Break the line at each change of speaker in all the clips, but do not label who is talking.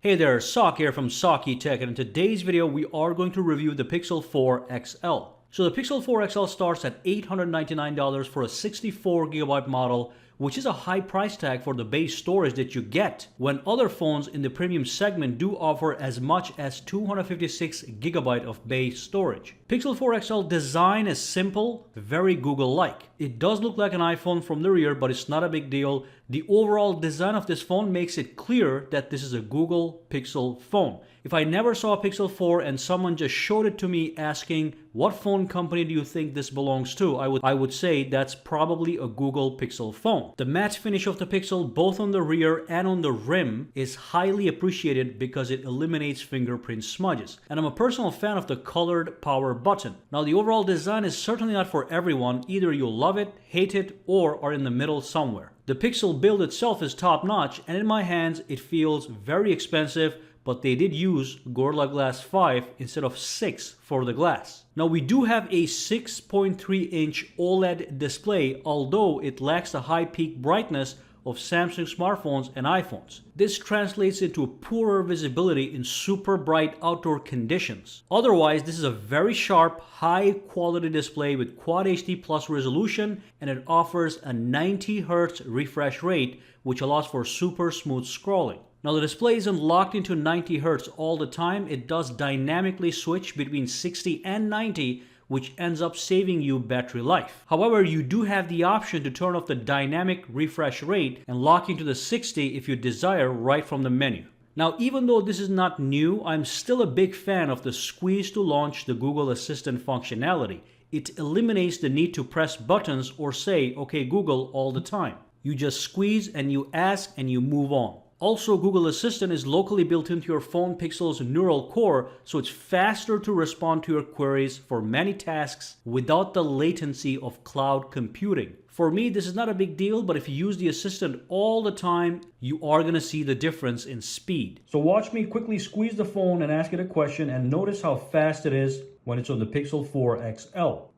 Hey there, Sak here from SAKITECH, and in today's video we are going to review the Pixel 4 XL. So the Pixel 4 XL starts at $899 for a 64GB model, which is a high price tag for the base storage that you get when other phones in the premium segment do offer as much as 256GB of base storage. Pixel 4 XL design is simple, very Google-like. It does look like an iPhone from the rear, but it's not a big deal. The overall design of this phone makes it clear that this is a Google Pixel phone. If I never saw a Pixel 4 and someone just showed it to me asking, what phone company do you think this belongs to? I would say that's probably a Google Pixel phone. The matte finish of the Pixel, both on the rear and on the rim, is highly appreciated because it eliminates fingerprint smudges. And I'm a personal fan of the colored power button. Now the overall design is certainly not for everyone. Either you'll love it, hate it, or are in the middle somewhere. The Pixel build itself is top-notch, and in my hands it feels very expensive, but they did use Gorilla Glass 5 instead of 6 for the glass. Now we do have a 6.3-inch OLED display, although it lacks the high peak brightness of Samsung smartphones and iPhones. This translates into poorer visibility in super bright outdoor conditions. Otherwise, this is a very sharp, high quality display with Quad HD Plus resolution, and it offers a 90Hz refresh rate, which allows for super smooth scrolling. Now the display isn't locked into 90Hz all the time. It does dynamically switch between 60 and 90, which ends up saving you battery life. However, you do have the option to turn off the dynamic refresh rate and lock into the 60 if you desire right from the menu. Now, even though this is not new, I'm still a big fan of the squeeze to launch the Google Assistant functionality. It eliminates the need to press buttons or say, "Okay Google," all the time. You just squeeze and you ask and you move on. Also, Google Assistant is locally built into your phone Pixel's neural core, so it's faster to respond to your queries for many tasks without the latency of cloud computing. For me, this is not a big deal, but if you use the Assistant all the time, you are going to see the difference in speed. So watch me quickly squeeze the phone and ask it a question, and notice how fast it is when it's on the Pixel 4 XL.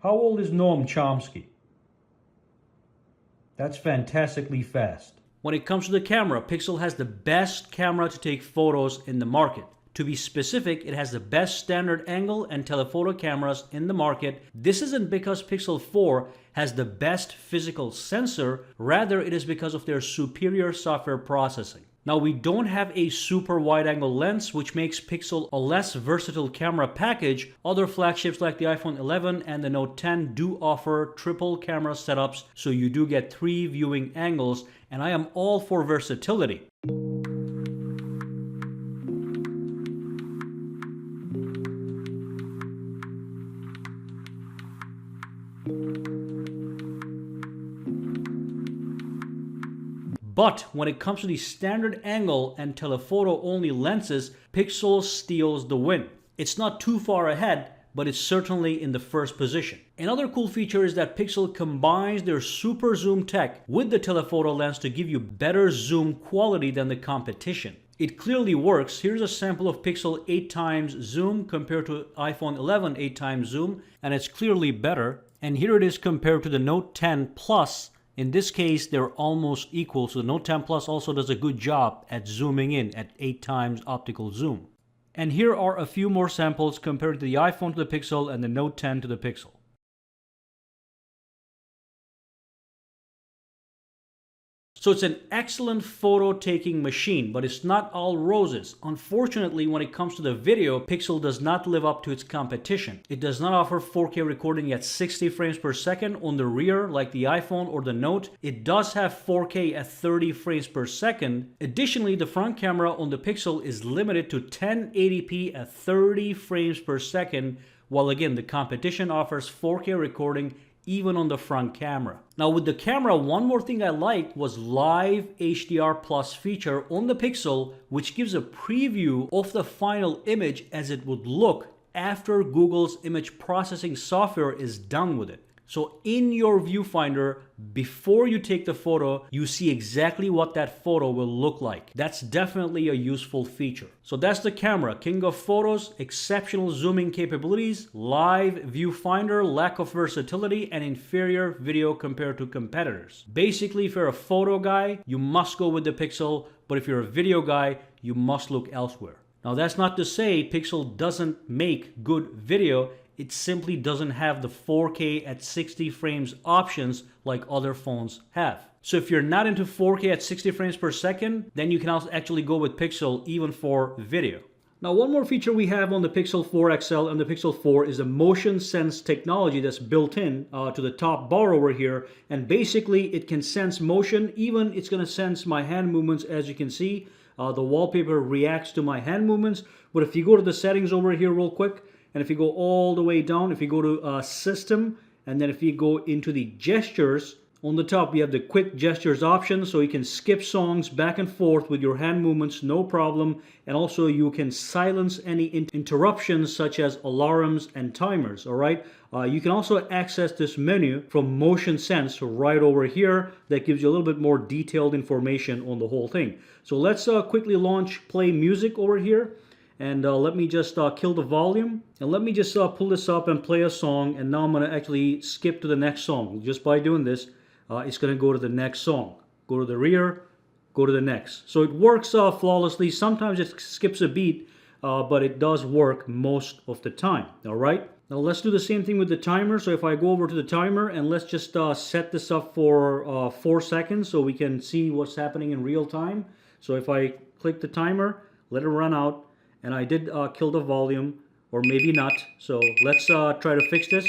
How old is Noam Chomsky? That's fantastically fast. When it comes to the camera, Pixel has the best camera to take photos in the market. To be specific, it has the best standard angle and telephoto cameras in the market. This isn't because Pixel 4 has the best physical sensor, rather it is because of their superior software processing. Now we don't have a super wide-angle lens, which makes Pixel a less versatile camera package. Other flagships like the iPhone 11 and the Note 10 do offer triple camera setups, so you do get 3 viewing angles, and I am all for versatility. But when it comes to the standard angle and telephoto only lenses, Pixel steals the win. It's not too far ahead, but it's certainly in the first position. Another cool feature is that Pixel combines their super zoom tech with the telephoto lens to give you better zoom quality than the competition. It clearly works. Here's a sample of Pixel 8x zoom compared to iPhone 11 8x zoom, and it's clearly better. And here it is compared to the Note 10 Plus. In this case, they're almost equal, so the Note 10 Plus also does a good job at zooming in at 8x optical zoom. And here are a few more samples compared to the iPhone to the Pixel and the Note 10 to the Pixel. So it's an excellent photo-taking machine, but it's not all roses. Unfortunately, when it comes to the video, Pixel does not live up to its competition. It does not offer 4K recording at 60 frames per second on the rear like the iPhone or the Note. It does have 4K at 30 frames per second. Additionally, the front camera on the Pixel is limited to 1080p at 30 frames per second, while again, the competition offers 4K recording even on the front camera. Now with the camera, one more thing I liked was Live HDR Plus feature on the Pixel, which gives a preview of the final image as it would look after Google's image processing software is done with it. So in your viewfinder, before you take the photo, you see exactly what that photo will look like. That's definitely a useful feature. So that's the camera. King of photos, exceptional zooming capabilities, live viewfinder, lack of versatility, and inferior video compared to competitors. Basically, if you're a photo guy, you must go with the Pixel, but if you're a video guy, you must look elsewhere. Now that's not to say Pixel doesn't make good video. It simply doesn't have the 4K at 60 frames options like other phones have. So if you're not into 4K at 60 frames per second, then you can also actually go with Pixel even for video. Now, one more feature we have on the Pixel 4 XL and the Pixel 4 is a motion sense technology that's built in to the top bar over here. And basically, it can sense motion. Even it's going to sense my hand movements. As you can see, the wallpaper reacts to my hand movements. But if you go to the settings over here real quick, and if you go all the way down, if you go to System, and then if you go into the gestures, on the top we have the quick gestures option, so you can skip songs back and forth with your hand movements, no problem. And also you can silence any interruptions such as alarms and timers, all right? You can also access this menu from Motion Sense right over here. That gives you a little bit more detailed information on the whole thing. So let's quickly launch play music over here. And let me just kill the volume. And let me just pull this up and play a song. And now I'm going to actually skip to the next song. Just by doing this, it's going to go to the next song. Go to the rear, go to the next. So it works flawlessly. Sometimes it skips a beat, but it does work most of the time. All right. Now let's do the same thing with the timer. So if I go over to the timer and let's just set this up for 4 seconds so we can see what's happening in real time. So if I click the timer, let it run out. And I did kill the volume, or maybe not. So let's try to fix this.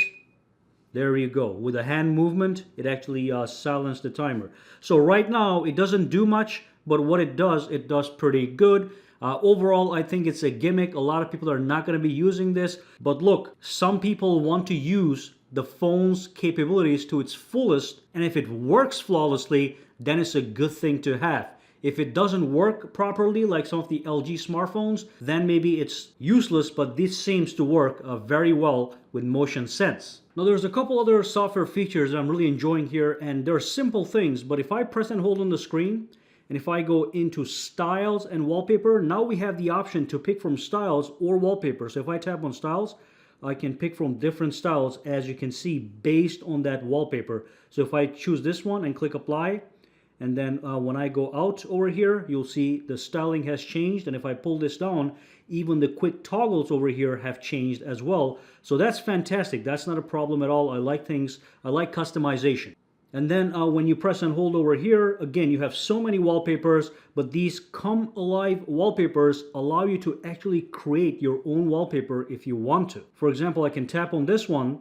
There you go. With a hand movement, it actually silenced the timer. So right now, it doesn't do much, but what it does pretty good. Overall, I think it's a gimmick. A lot of people are not going to be using this. But look, some people want to use the phone's capabilities to its fullest. And if it works flawlessly, then it's a good thing to have. If it doesn't work properly, like some of the LG smartphones, then maybe it's useless, but this seems to work very well with Motion Sense. Now there's a couple other software features that I'm really enjoying here, and they're simple things, but if I press and hold on the screen, and if I go into Styles and Wallpaper, now we have the option to pick from Styles or Wallpaper. So if I tap on Styles, I can pick from different styles, as you can see, based on that wallpaper. So if I choose this one and click Apply, and then when I go out over here, you'll see the styling has changed. And if I pull this down, even the quick toggles over here have changed as well. So that's fantastic. That's not a problem at all. I like customization. And then when you press and hold over here, again, you have so many wallpapers, but these Come Alive wallpapers allow you to actually create your own wallpaper if you want to. For example, I can tap on this one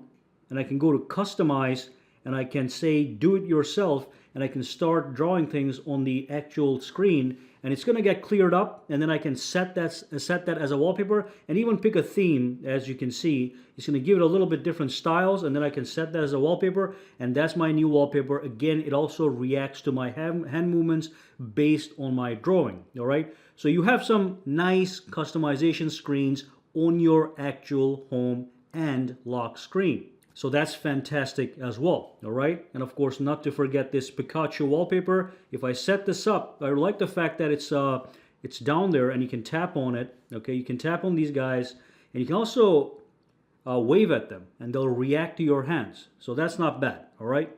and I can go to Customize, and I can say do it yourself, and I can start drawing things on the actual screen, and it's going to get cleared up, and then I can set that as a wallpaper and even pick a theme. As you can see, it's going to give it a little bit different styles, and then I can set that as a wallpaper, and that's my new wallpaper. Again, it also reacts to my hand movements based on my drawing. All right, so you have some nice customization screens on your actual home and lock screen. So that's fantastic as well, all right? And of course, not to forget this Pikachu wallpaper. If I set this up, I like the fact that it's down there and you can tap on it, okay? You can tap on these guys, and you can also wave at them, and they'll react to your hands. So that's not bad, all right?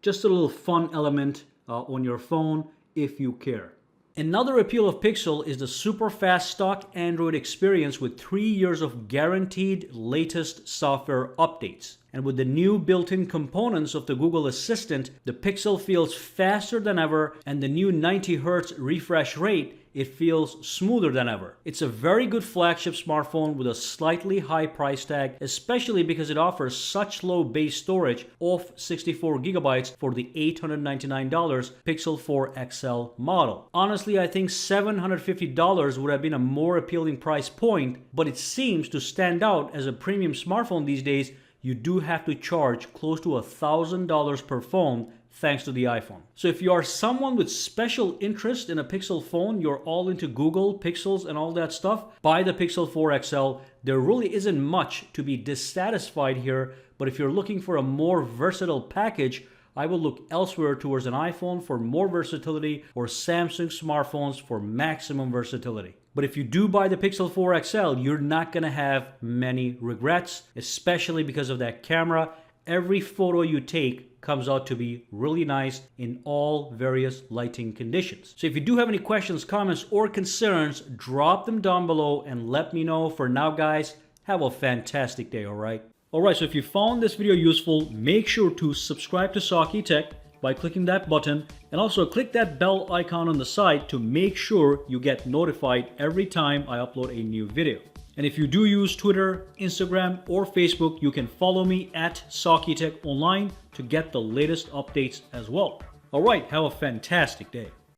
Just a little fun element on your phone if you care. Another appeal of Pixel is the super fast stock Android experience with 3 years of guaranteed latest software updates. And with the new built-in components of the Google Assistant, the Pixel feels faster than ever, and the new 90 Hz refresh rate, it feels smoother than ever. It's a very good flagship smartphone with a slightly high price tag, especially because it offers such low base storage of 64 gigabytes for the $899 Pixel 4 XL model. Honestly, I think $750 would have been a more appealing price point, but it seems to stand out as a premium smartphone these days you do have to charge close to $1,000 per phone thanks to the iPhone. So if you are someone with special interest in a Pixel phone, you're all into Google, Pixels, and all that stuff, buy the Pixel 4 XL. There really isn't much to be dissatisfied here, but if you're looking for a more versatile package, I will look elsewhere towards an iPhone for more versatility or Samsung smartphones for maximum versatility. But if you do buy the Pixel 4 XL, you're not going to have many regrets, especially because of that camera. Every photo you take comes out to be really nice in all various lighting conditions. So if you do have any questions, comments, or concerns, drop them down below and let me know. For now, guys, have a fantastic day, all right? Alright, so if you found this video useful, make sure to subscribe to SAKITECH by clicking that button, and also click that bell icon on the side to make sure you get notified every time I upload a new video. And if you do use Twitter, Instagram, or Facebook, you can follow me at SAKITECH online to get the latest updates as well. Alright, have a fantastic day.